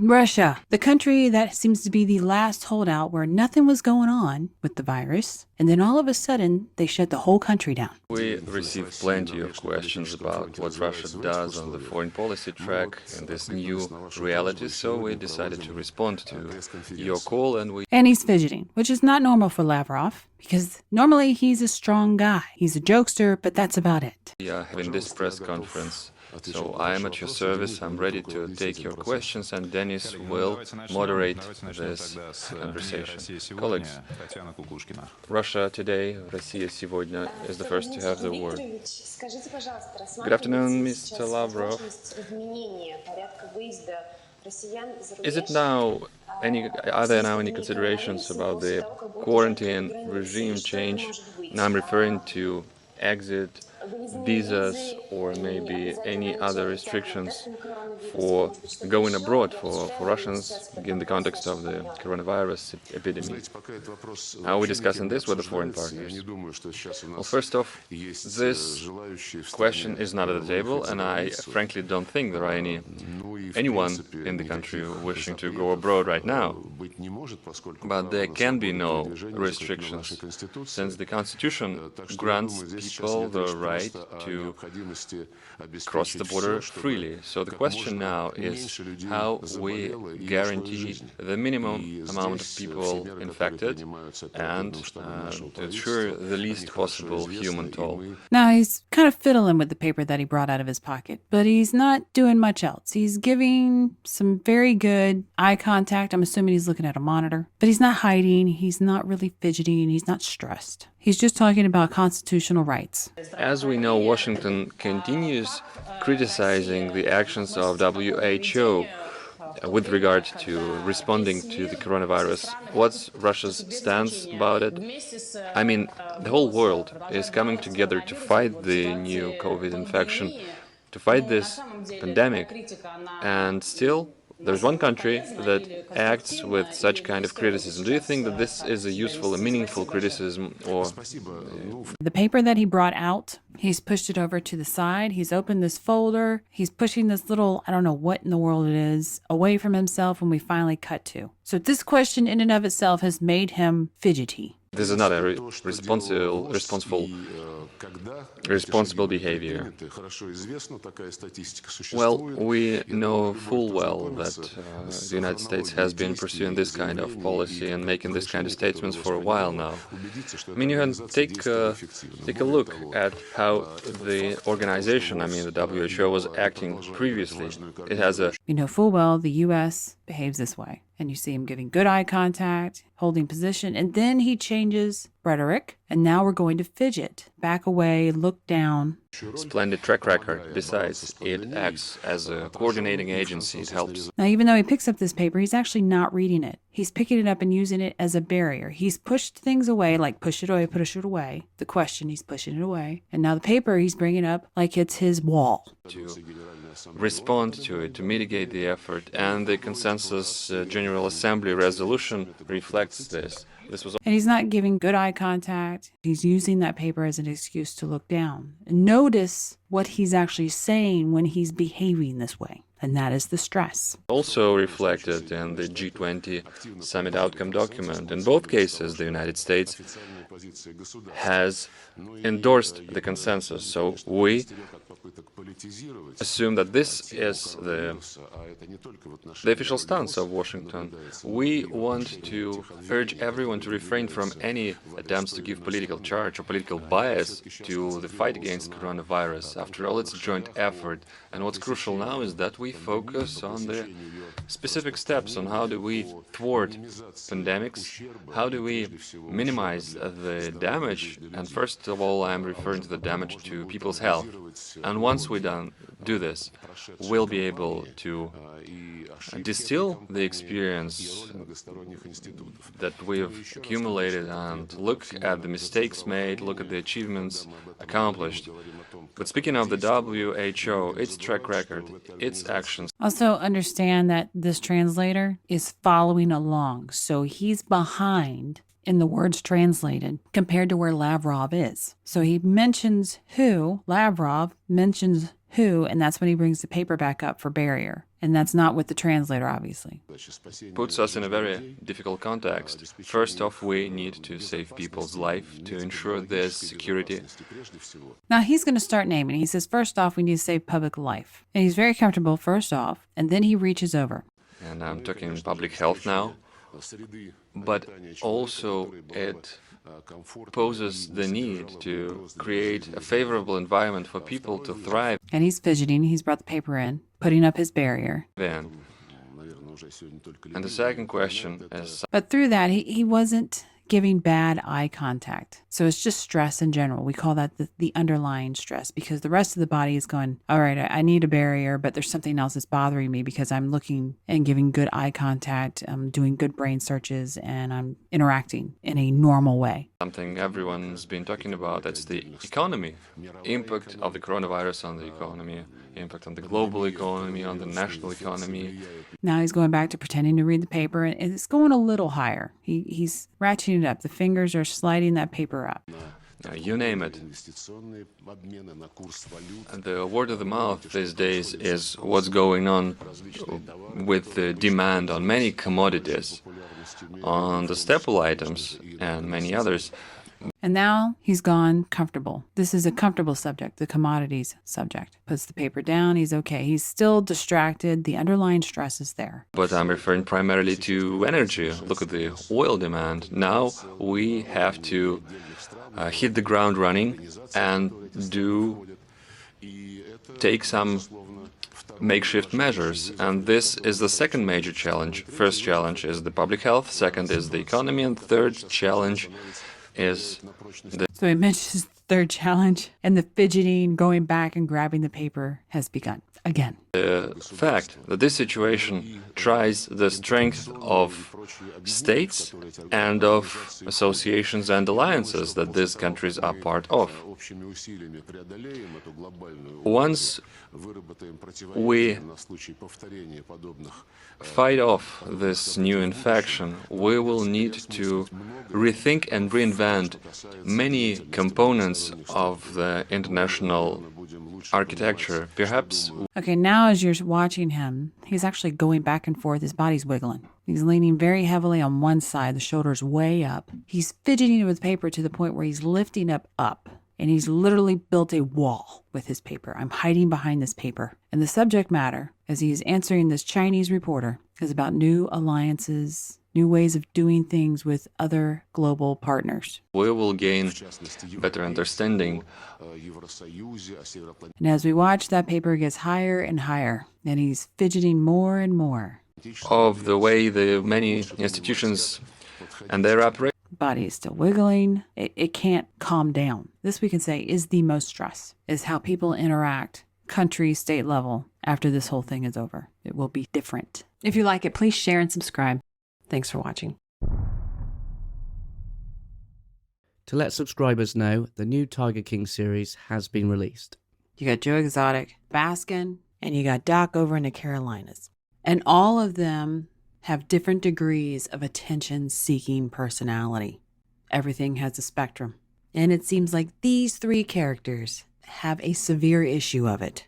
Russia, the country that seems to be the last holdout where nothing was going on with the virus, and then all of a sudden they shut the whole country down. We received plenty of questions about what Russia does on the foreign policy track in this new reality, so we decided to respond to your call And he's fidgeting, which is not normal for Lavrov, because normally he's a strong guy. He's a jokester, but that's about it. we are having this press conference. So I am at your service, I'm ready to take your questions, and Denis will moderate this conversation. Colleagues, Russia Today, Россия сегодня is the first to have the word. Good afternoon, Mr. Lavrov. Are there now any considerations about the quarantine regime change? Now I'm referring to exit visas or maybe any other restrictions for going abroad for Russians in the context of the coronavirus epidemic. Are we discussing this with the foreign partners? Well, first off, this question is not at the table, and I frankly don't think there are anyone in the country wishing to go abroad right now. But there can be no restrictions, since the Constitution grants people the right to cross the border freely. So the question now is how we guarantee the minimum amount of people infected and to ensure the least possible human toll. Now he's kind of fiddling with the paper that he brought out of his pocket, but he's not doing much else. He's giving some very good eye contact. I'm assuming he's looking at a monitor, but he's not hiding. He's not really fidgeting. He's not stressed. He's just talking about constitutional rights. As we know, Washington continues criticizing the actions of WHO with regard to responding to the coronavirus. What's Russia's stance about it? I mean, the whole world is coming together to fight the new COVID infection, to fight this pandemic, and still there's one country that acts with such kind of criticism. Do you think that this is a useful and meaningful criticism, or? The paper that he brought out, he's pushed it over to the side. He's opened this folder. He's pushing this little, I don't know what in the world it is, away from himself when we finally cut to. So this question in and of itself has made him fidgety. This is not a responsible behavior. Well, we know full well that the United States has been pursuing this kind of policy and making this kind of statements for a while now. I mean, you can take a look at how the organization, I mean the WHO, was acting previously. It has a... You know full well the U.S. behaves this way. And you see him giving good eye contact, holding position, and then he changes rhetoric, and now we're going to fidget, back away, look down. Splendid track record. Besides, it acts as a coordinating agency. It helps. Now, even though he picks up this paper, he's actually not reading it. He's picking it up and using it as a barrier. He's pushed things away, like push it away, push it away. The question, he's pushing it away. And now the paper, he's bringing up like it's his wall. To respond to it, to mitigate the effort, and the consensus General Assembly resolution reflects this. And he's not giving good eye contact. He's using that paper as an excuse to look down. And notice what he's actually saying when he's behaving this way. And that is the stress. Also reflected in the G20 summit outcome document. In both cases, the United States has endorsed the consensus. So we assume that this is the official stance of Washington. We want to urge everyone to refrain from any attempts to give political charge or political bias to the fight against coronavirus. After all, it's a joint effort. And what's crucial now is that we focus on the specific steps on how do we thwart pandemics, how do we minimize the damage, and first of all I'm referring to the damage to people's health. And once we do this, we'll be able to distill the experience that we've accumulated and look at the mistakes made, look at the achievements accomplished. But speaking of the WHO, its track record, its actions. Also understand that this translator is following along, so he's behind in the words translated compared to where Lavrov is. So he mentions who, Lavrov mentions who, and that's when he brings the paper back up for barrier. And that's not with the translator, obviously. Puts us in a very difficult context. First off, we need to save people's life to ensure their security. Now he's going to start naming. He says, first off, we need to save public life. And he's very comfortable, first off, and then he reaches over. And I'm talking public health now, but also it poses the need to create a favorable environment for people to thrive And he's fidgeting. He's brought the paper in, putting up his barrier. in. And the second question is But through that, he wasn't giving bad eye contact. So it's just stress in general. We call that the underlying stress, because the rest of the body is going, all right, I need a barrier, but there's something else that's bothering me because I'm looking and giving good eye contact, I'm doing good brain searches, and I'm interacting in a normal way. something everyone's been talking about. That's the economy. Impact of the coronavirus on the economy, impact on the global economy, on the national economy. Now he's going back to pretending to read the paper, and it's going a little higher. He's ratcheting it up. The fingers are sliding that paper up. You name it. And the word of the mouth these days is what's going on with the demand on many commodities, on the staple items and many others. And now he's gone comfortable. This is a comfortable subject, the commodities subject. Puts the paper down, he's okay. He's still distracted. The underlying stress is there. But I'm referring primarily to energy. Look at the oil demand. Now we have to hit the ground running and take some makeshift measures. And this is the second major challenge. First challenge is the public health, second is the economy, and third challenge is the So he mentions the third challenge, and the fidgeting, going back and grabbing the paper has begun again. fact that this situation tries the strength of states and of associations and alliances that these countries are part of. Once we fight off this new infection, we will need to rethink and reinvent many components of the international architecture. Perhaps. Okay, now as you're watching him, he's actually going back and forth. His body's wiggling. He's leaning very heavily on one side, the shoulders way up. He's fidgeting with paper to the point where he's lifting up. And he's literally built a wall with his paper. I'm hiding behind this paper. And the subject matter, as he is answering this Chinese reporter, is about new alliances, new ways of doing things with other global partners. We will gain better understanding. And as we watch, that paper gets higher and higher, and he's fidgeting more and more. Of the way the many institutions and their operation. Body is still wiggling. It can't calm down. This, we can say, is the most stress, is how people interact, country, state level, after this whole thing is over. It will be different. If you like it, please share and subscribe. Thanks for watching. To let subscribers know, the new Tiger King series has been released. You got Joe Exotic, Baskin, and you got Doc over in the Carolinas. And all of them have different degrees of attention-seeking personality. Everything has a spectrum. And it seems like these three characters have a severe issue of it.